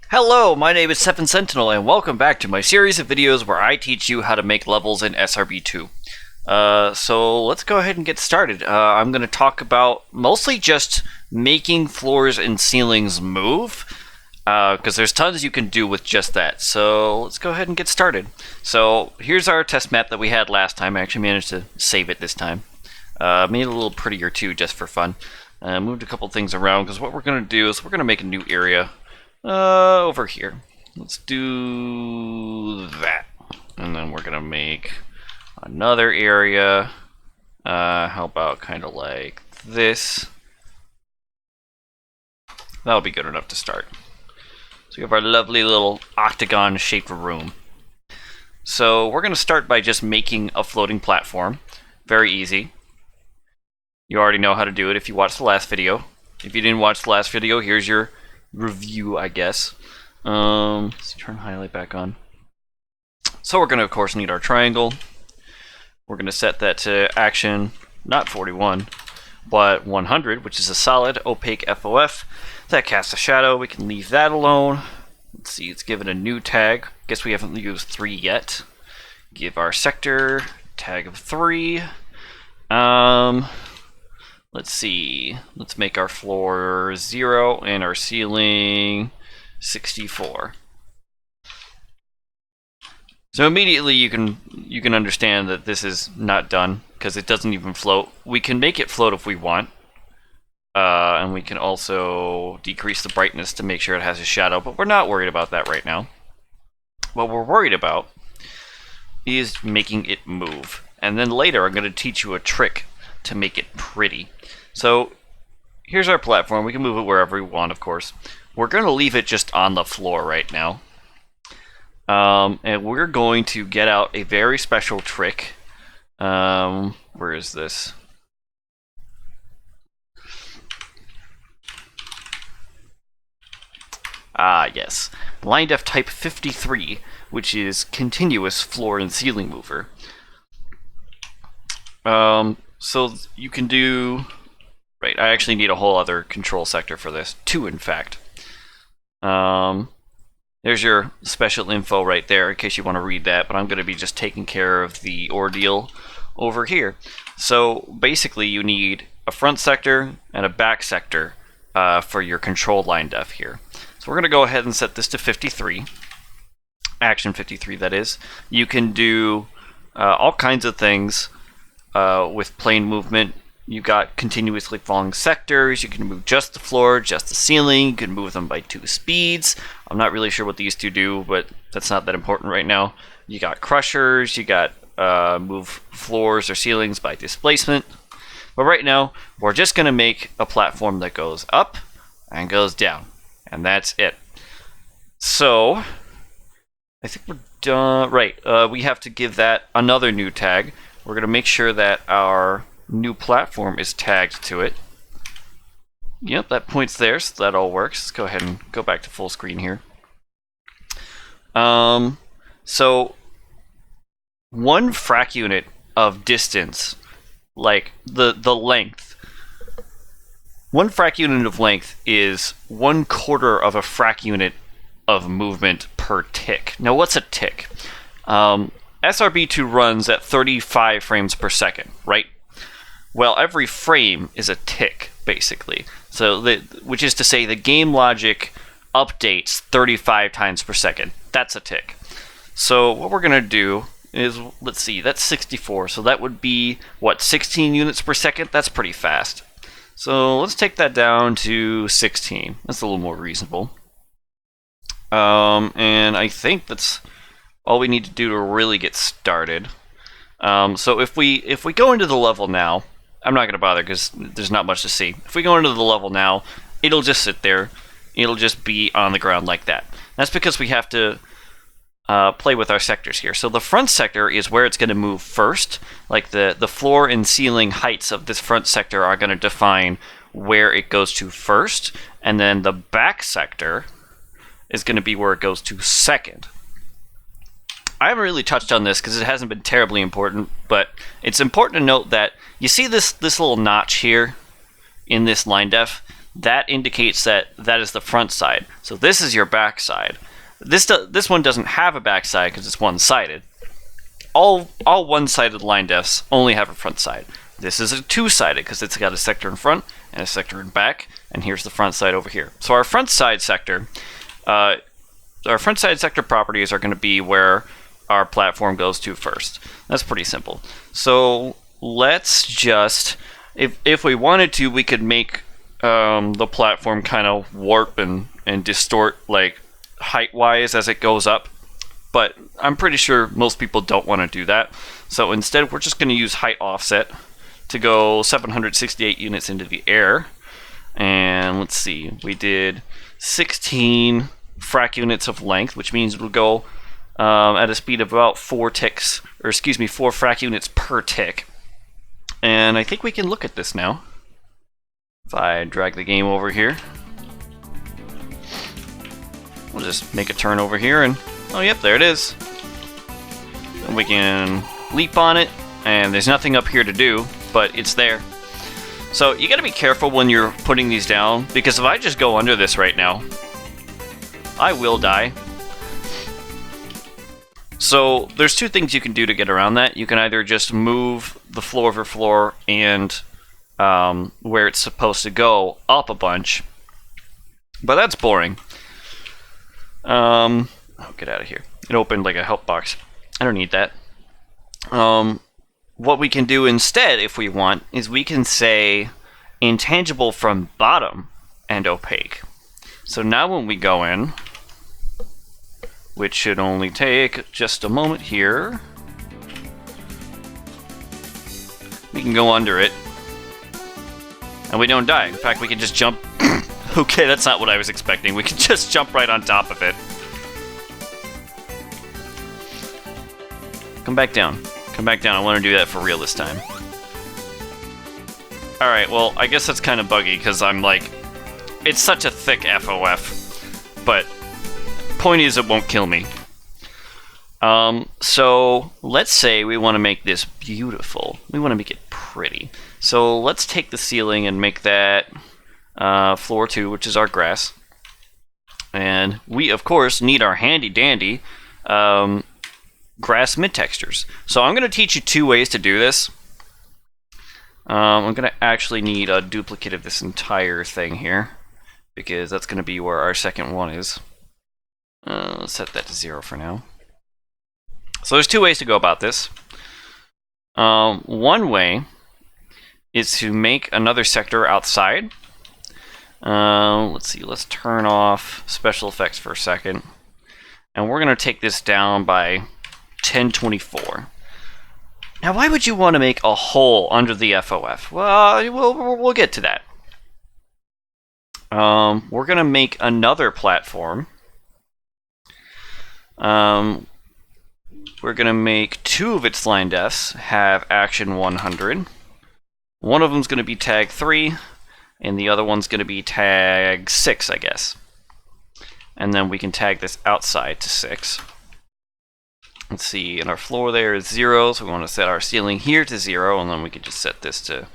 Hello, my name is Seven Sentinel, and welcome back to my series of videos where I teach you how to make levels in SRB2. So let's go ahead and get started. I'm going to talk about mostly just making floors and ceilings move, because there's tons you can do with just that. So let's go ahead and get started. So here's our test map that we had last time. I actually managed to save it this time. Made it a little prettier too, just for fun. Moved a couple things around, because what we're going to do is we're going to make a new area. Over here. Let's do that. And then we're gonna make another area. How about kind of like this? That'll be good enough to start. So we have our lovely little octagon-shaped room. So we're gonna start by just making a floating platform. Very easy. You already know how to do it if you watched the last video. If you didn't watch the last video, here's your review, I guess. Let's turn highlight back on. So we're going to, of course, need our triangle. We're going to set that to action, not 41, but 100, which is a solid opaque FOF that casts a shadow. We can leave that alone. Let's see, let's give it a new tag. Guess we haven't used 3 yet. Give our sector tag of 3. Let's see, let's make our floor 0 and our ceiling 64. So immediately you can understand that this is not done because it doesn't even float. We can make it float if we want, and we can also decrease the brightness to make sure it has a shadow, but we're not worried about that right now. What we're worried about is making it move. And then later I'm going to teach you a trick to make it pretty. So here's our platform. We can move it wherever we want, of course. We're going to leave it just on the floor right now. And we're going to get out a very special trick. Where is this? Ah, yes. Line def type 53, which is continuous floor and ceiling mover. So you can do... Right, I actually need a whole other control sector for this. 2, in fact. There's your special info right there, in case you want to read that, but I'm going to be just taking care of the ordeal over here. So basically you need a front sector and a back sector for your control line def here. So we're going to go ahead and set this to 53. Action 53, that is. You can do all kinds of things with plane movement. You got continuously falling sectors. You can move just the floor, just the ceiling. You can move them by 2 speeds. I'm not really sure what these 2 do, but that's not that important right now. You got crushers. You got move floors or ceilings by displacement. But right now, we're just going to make a platform that goes up and goes down. And that's it. So, I think we're done. Right, we have to give that another new tag. We're going to make sure that our new platform is tagged to it. Yep, that points there, so that all works. Let's go ahead and go back to full screen here. So 1 frac unit of distance, like the length. 1 frac unit of length is 1/4 of a frac unit of movement per tick. Now, what's a tick? SRB2 runs at 35 frames per second, right? Well, every frame is a tick, basically. So, which is to say the game logic updates 35 times per second. That's a tick. So what we're going to do is, let's see, that's 64. So that would be, what, 16 units per second? That's pretty fast. So let's take that down to 16. That's a little more reasonable. And I think that's all we need to do to really get started. So if we go into the level now, I'm not going to bother because there's not much to see. If we go into the level now, it'll just sit there. It'll just be on the ground like that. That's because we have to play with our sectors here. So the front sector is where it's going to move first. Like the floor and ceiling heights of this front sector are going to define where it goes to first. And then the back sector is going to be where it goes to second. I haven't really touched on this because it hasn't been terribly important, but it's important to note that you see this little notch here in this line def. that indicates that that is the front side. So this is your back side. This one doesn't have a back side because it's one-sided. All one-sided line defs only have a front side. This is a two-sided because it's got a sector in front and a sector in back, and here's the front side over here. So our front side sector properties are going to be where our platform goes to first. That's pretty simple. So let's just, if we wanted to, we could make the platform kind of warp and distort like height-wise as it goes up. But I'm pretty sure most people don't want to do that. So instead, we're just going to use height offset to go 768 units into the air. And let's see, we did 16 frac units of length, which means we'll go at a speed of about 4 frac units per tick. And I think we can look at this now. If I drag the game over here, we'll just make a turn over here and, oh yep, there it is. And we can leap on it, and there's nothing up here to do, but it's there. So you gotta be careful when you're putting these down, because if I just go under this right now, I will die. So there's two things you can do to get around that. You can either just move the floor over floor and where it's supposed to go up a bunch, but that's boring. Oh, get out of here. It opened like a help box. I don't need that. What we can do instead, if we want, is we can say intangible from bottom and opaque. So now when we go in, which should only take just a moment here, we can go under it, and we don't die. In fact, we can just jump. Okay, that's not what I was expecting. We can just jump right on top of it. Come back down. Come back down. I want to do that for real this time. Alright, well, I guess that's kind of buggy, because I'm like, it's such a thick FOF, but point is it won't kill me. So let's say we want to make this beautiful. We want to make it pretty. So let's take the ceiling and make that floor 2, which is our grass. And we, of course, need our handy-dandy grass midtextures. So I'm going to teach you 2 ways to do this. I'm going to actually need a duplicate of this entire thing here, because that's going to be where our second one is. Let's set that to 0 for now. So there's 2 ways to go about this. One way is to make another sector outside. Let's see, let's turn off special effects for a second. And we're going to take this down by 1024. Now, why would you want to make a hole under the FOF? Well, we'll get to that. We're going to make another platform. We're going to make 2 of its line defs have action 100. One of them is going to be tag 3, and the other one's going to be tag 6, I guess. And then we can tag this outside to 6. Let's see, and our floor there is 0, so we want to set our ceiling here to 0, and then we can just set this to,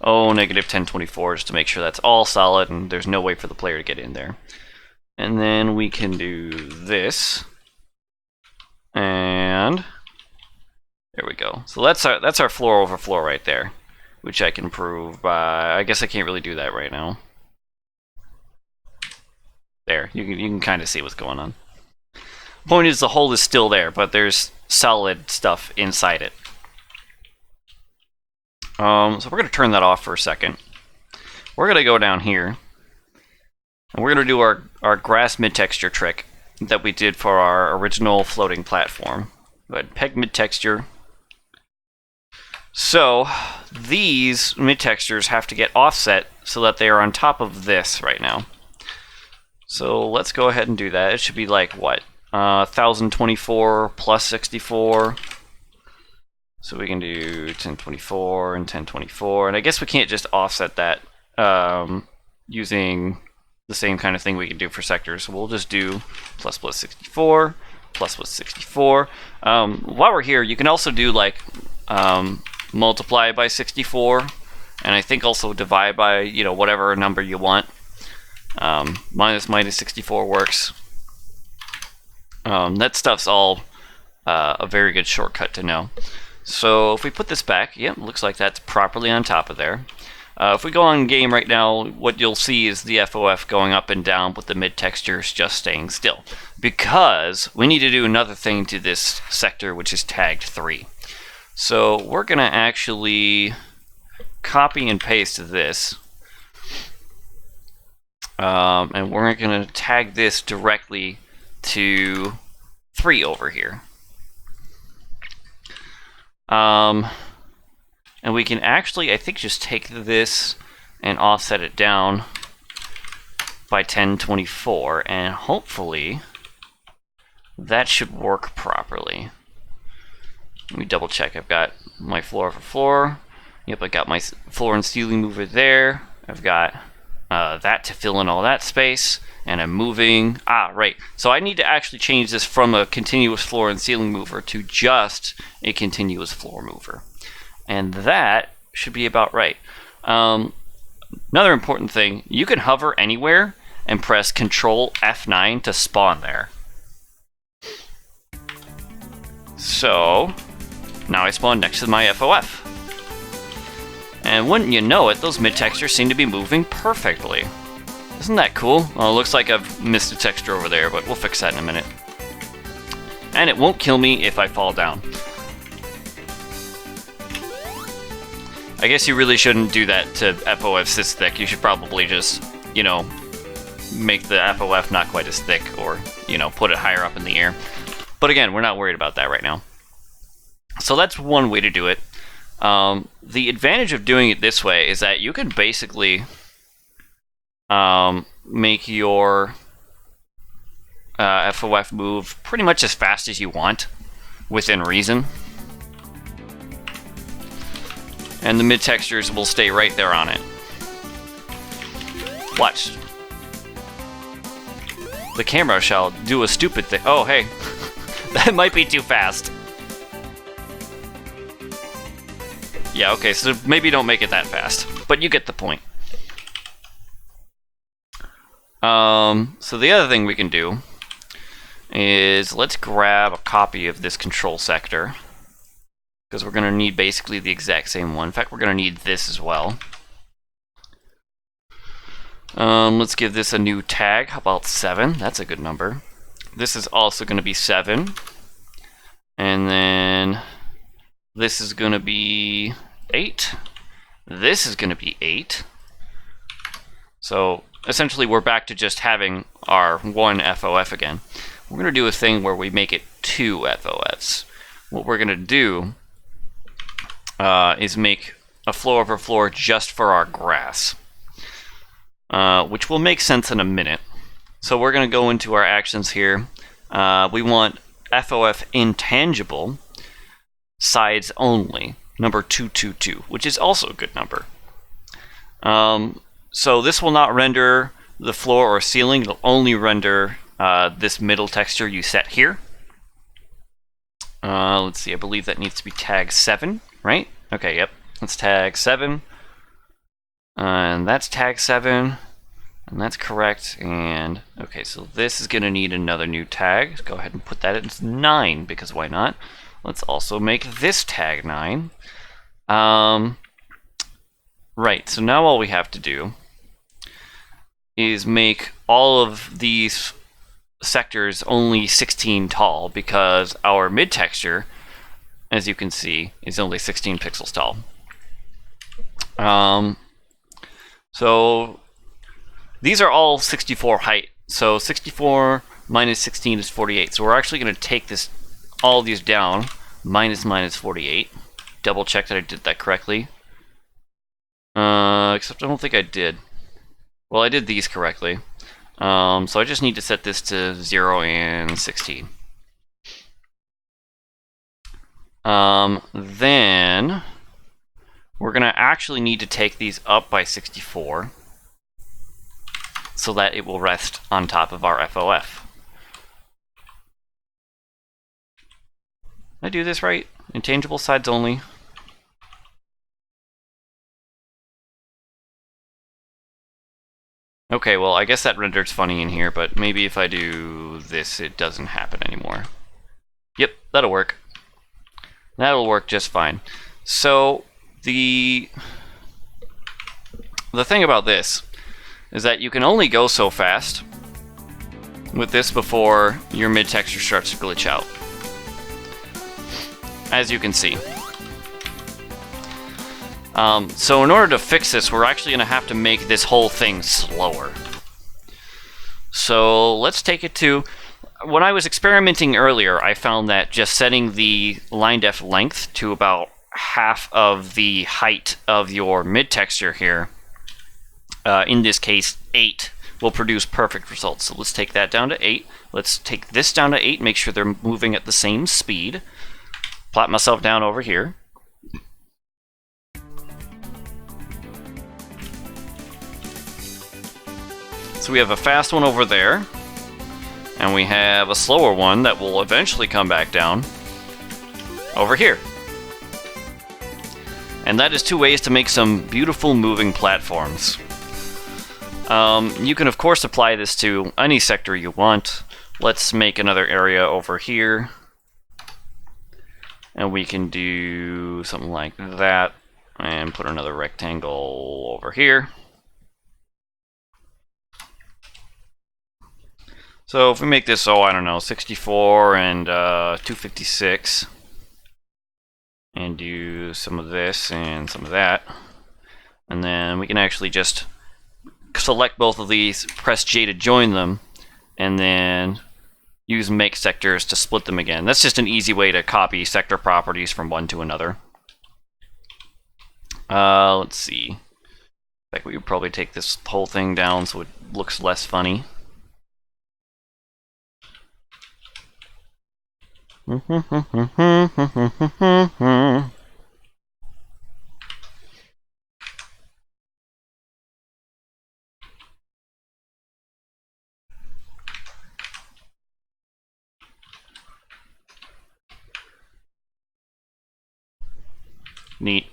negative 1024, just to make sure that's all solid and there's no way for the player to get in there. And then we can do this. And there we go. So that's our floor over floor right there, which I can improve by, I guess I can't really do that right now. There, you can kind of see what's going on. Point is, the hole is still there, but there's solid stuff inside it. So we're going to turn that off for a second. We're going to go down here, and we're going to do our grass mid-texture trick that we did for our original floating platform. Go ahead and peg mid-texture. So these mid-textures have to get offset so that they are on top of this right now. So let's go ahead and do that. It should be like, what? 1024 plus 64. So we can do 1024 and 1024. And I guess we can't just offset that using the same kind of thing we can do for sectors. So we'll just do plus 64, plus 64. While we're here, you can also do like multiply by 64. And I think also divide by, whatever number you want. minus 64 works. That stuff's all a very good shortcut to know. So if we put this back, yep, looks like that's properly on top of there. If we go on game right now, what you'll see is the FOF going up and down with the mid-textures just staying still. Because we need to do another thing to this sector, which is tagged 3. So we're going to actually copy and paste this. And we're going to tag this directly to 3 over here. And we can actually, I think, just take this and offset it down by 1024, and hopefully that should work properly. Let me double check. I've got my floor over floor. Yep, I got my floor and ceiling mover there. I've got that to fill in all that space, and I'm moving. Right. So I need to actually change this from a continuous floor and ceiling mover to just a continuous floor mover. And that should be about right. Another important thing, you can hover anywhere and press Control F9 to spawn there. So now I spawn next to my FOF. And wouldn't you know it, those mid-textures seem to be moving perfectly. Isn't that cool? Well, it looks like I've missed a texture over there, but we'll fix that in a minute. And it won't kill me if I fall down. I guess you really shouldn't do that to FOFs this thick. You should probably just, you know, make the FOF not quite as thick, or, you know, put it higher up in the air. But again, we're not worried about that right now. So that's one way to do it. The advantage of doing it this way is that you can basically make your FOF move pretty much as fast as you want, within reason. And the mid-textures will stay right there on it. Watch. The camera shall do a stupid thing. Oh, hey. That might be too fast. Yeah, okay, so maybe don't make it that fast. But you get the point. So the other thing we can do is let's grab a copy of this control sector, because we're going to need basically the exact same one. In fact, we're going to need this as well. Let's give this a new tag. How about 7? That's a good number. This is also going to be 7. And then this is going to be 8. This is going to be 8. So essentially we're back to just having our one FOF again. We're going to do a thing where we make it 2 FOFs. What we're going to do is make a floor over floor just for our grass, which will make sense in a minute. So we're going to go into our actions here. We want FOF intangible sides only, number 222, which is also a good number. So this will not render the floor or ceiling. It'll only render this middle texture you set here. Let's see, I believe that needs to be tag 7, right? Okay, yep. Let's tag 7. And that's tag 7. And that's correct. And okay, so this is going to need another new tag. Let's go ahead and put that into 9, because why not? Let's also make this tag 9. Right, so now all we have to do is make all of these sectors only 16 tall, because our mid texture, as you can see, is only 16 pixels tall. So these are all 64 height. So 64 minus 16 is 48. So we're actually going to take this, all these down, minus 48. Double check that I did that correctly. Except I don't think I did. Well, I did these correctly. So I just need to set this to 0 and 16. Then we're going to actually need to take these up by 64 so that it will rest on top of our FOF. Did I do this right? Intangible sides only. Okay, well, I guess that renders funny in here, but maybe if I do this, it doesn't happen anymore. Yep, that'll work. That'll work just fine. So, the thing about this is that you can only go so fast with this before your mid-texture starts to glitch out. As you can see. So in order to fix this, we're actually going to have to make this whole thing slower. So let's take it to... When I was experimenting earlier, I found that just setting the line def length to about half of the height of your mid-texture here, in this case 8, will produce perfect results. So let's take that down to 8. Let's take this down to 8, make sure they're moving at the same speed. Plot myself down over here. So we have a fast one over there, and we have a slower one that will eventually come back down over here. And that is 2 ways to make some beautiful moving platforms. You can of course apply this to any sector you want. Let's make another area over here. And we can do something like that, and put another rectangle over here. So if we make this, I don't know, 64 and 256, and do some of this and some of that, and then we can actually just select both of these, press J to join them, and then use make sectors to split them again. That's just an easy way to copy sector properties from one to another. Let's see. In fact, we would probably take this whole thing down so it looks less funny. Neat.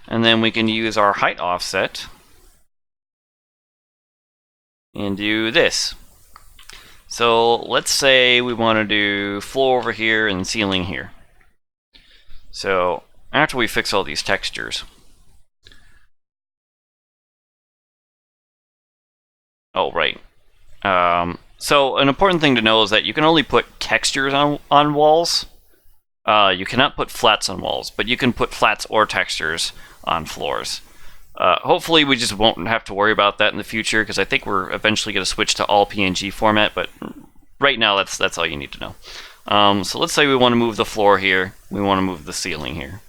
And then we can use our height offset and do this. So let's say we want to do floor over here and ceiling here. So after we fix all these textures, oh right. So an important thing to know is that you can only put textures on walls. You cannot put flats on walls, but you can put flats or textures on floors. Hopefully we just won't have to worry about that in the future, because I think we're eventually going to switch to all PNG format, but right now that's all you need to know. So let's say we want to move the floor here, we want to move the ceiling here.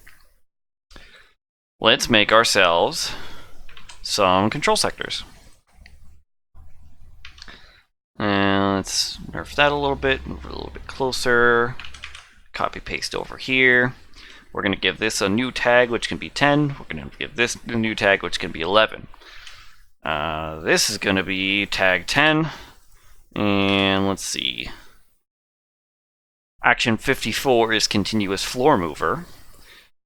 Let's make ourselves some control sectors. And let's nerf that a little bit, move it a little bit closer, copy paste over here. We're going to give this a new tag, which can be 10. We're going to give this a new tag, which can be 11. This is going to be tag 10. And let's see. Action 54 is continuous floor mover.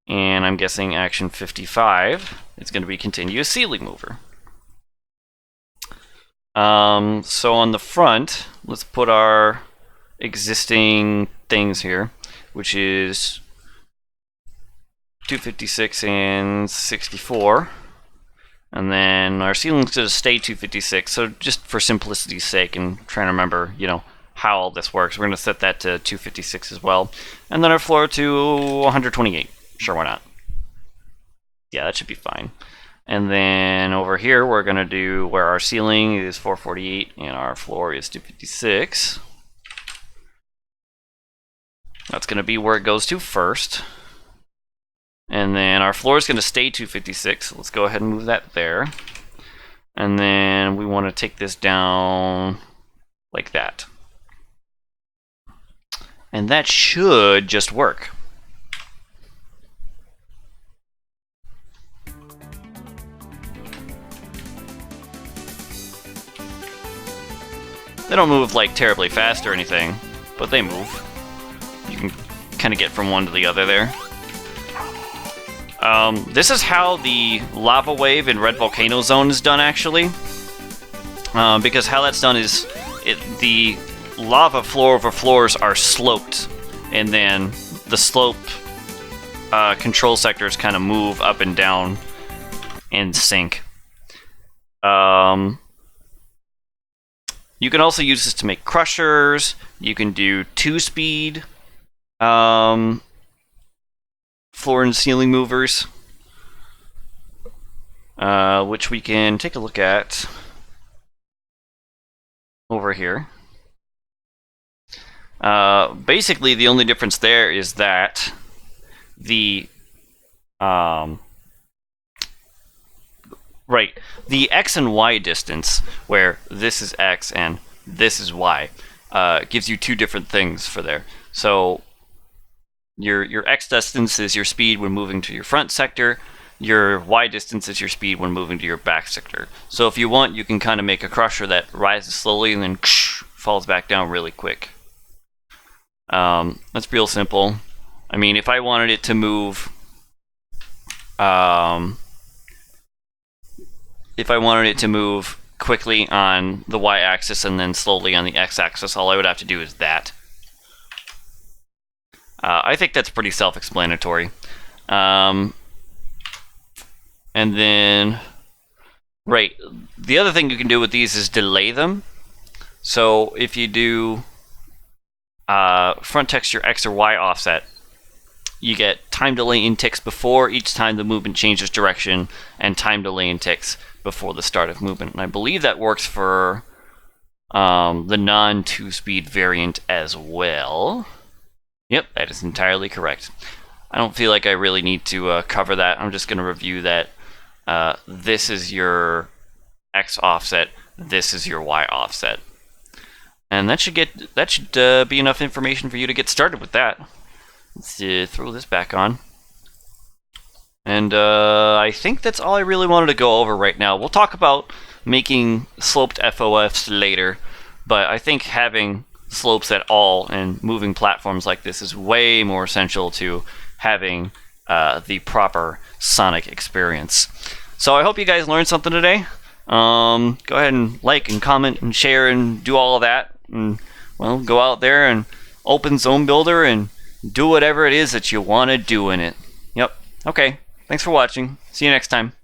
And I'm guessing action 55 is going to be continuous ceiling mover. So on the front, let's put our existing things here, which is 256 and 64, and then our ceiling's going to stay 256. So just for simplicity's sake and trying to remember, how all this works, we're going to set that to 256 as well, and then our floor to 128. Sure, why not? Yeah, that should be fine. And then over here, we're going to do where our ceiling is 448 and our floor is 256. That's going to be where it goes to first. And then our floor is going to stay 256. So let's go ahead and move that there. And then we want to take this down like that. And that should just work. They don't move like terribly fast or anything, but they move. You can kind of get from one to the other there. This is how the lava wave in Red Volcano Zone is done, actually. because how that's done is the lava floor over floors are sloped, and then the slope control sectors kind of move up and down in sync. You can also use this to make crushers. You can do 2-speed floor and ceiling movers, which we can take a look at over here. Basically, the only difference there is that the the X and Y distance, where this is X and this is Y, gives you two different things for there. So your X distance is your speed when moving to your front sector. Your Y distance is your speed when moving to your back sector. So if you want, you can kind of make a crusher that rises slowly and then falls back down really quick. That's real simple. I mean, if I wanted it to move, quickly on the Y-axis and then slowly on the X-axis, all I would have to do is that. I think that's pretty self-explanatory. And then, the other thing you can do with these is delay them. So if you do front texture X or Y offset, you get time delay in ticks before each time the movement changes direction, and time delay in ticks before the start of movement. And I believe that works for the non-2-speed variant as well. Yep, that is entirely correct. I don't feel like I really need to cover that. I'm just going to review that. This is your X offset. This is your Y offset, and that should be enough information for you to get started with that. Let's throw this back on, and I think that's all I really wanted to go over right now. We'll talk about making sloped FOFs later, but I think having slopes at all and moving platforms like this is way more essential to having the proper Sonic experience. So I hope you guys learned something today. Go ahead and like and comment and share and do all of that, and well, go out there and open Zone Builder and do whatever it is that you want to do in it. Yep. Okay. Thanks for watching. See you next time.